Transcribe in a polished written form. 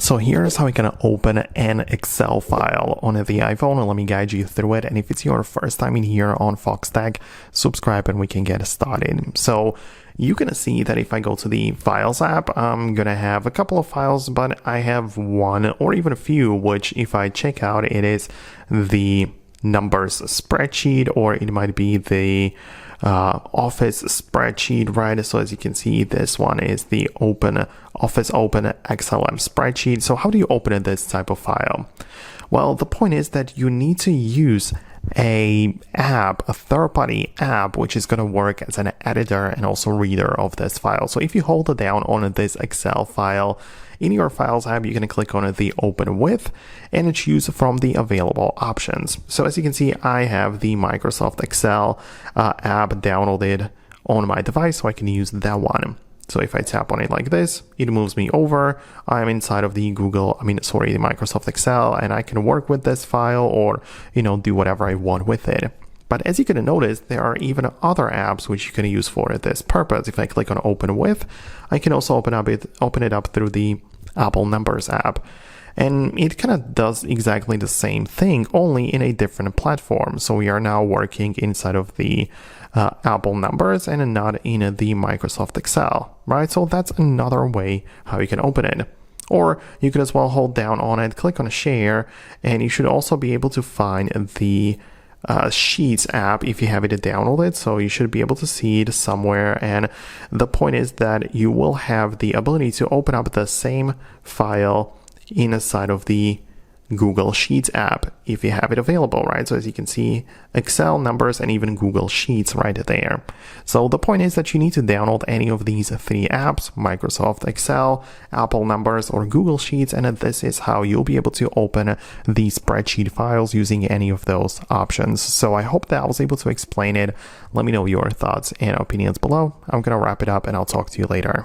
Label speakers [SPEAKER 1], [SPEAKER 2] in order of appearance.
[SPEAKER 1] So here's how you can open an Excel file on the iPhone, and let me guide you through it. And if it's your first time in here on Foxtecc, subscribe and we can get started. So you can see that if I go to the Files app, I'm going to have a couple of files, but I have one or even a few, which if I check out, it is the numbers spreadsheet, or it might be the Office spreadsheet, right? So as you can see, this one is the Office Open XLM spreadsheet. So how do you open this type of file? Well, the point is that you need to use a third-party app, which is going to work as an editor and also reader of this file. So if you hold it down on this Excel file, in your Files app, you can click on the Open With and choose from the available options. So as you can see, I have the Microsoft Excel app downloaded on my device, so I can use that one. So if I tap on it like this, it moves me over. I'm inside of the the Microsoft Excel, and I can work with this file or, do whatever I want with it. But as you can notice, there are even other apps which you can use for this purpose. If I click on Open With, I can also open it up through the Apple Numbers app. And it kind of does exactly the same thing, only in a different platform. So we are now working inside of the Apple Numbers and not in the Microsoft Excel, right? So that's another way how you can open it. Or you could as well hold down on it, click on Share, and you should also be able to find the Sheets app if you have it downloaded. So you should be able to see it somewhere. And the point is that you will have the ability to open up the same file inside of the Google Sheets app if you have it available, right? So as you can see, Excel, Numbers, and even Google Sheets right there. So the point is that you need to download any of these three apps: Microsoft Excel, Apple Numbers, or Google Sheets, and this is how you'll be able to open the spreadsheet files using any of those options. So I hope that I was able to explain it. Let me know your thoughts and opinions below. I'm gonna wrap it up and I'll talk to you later.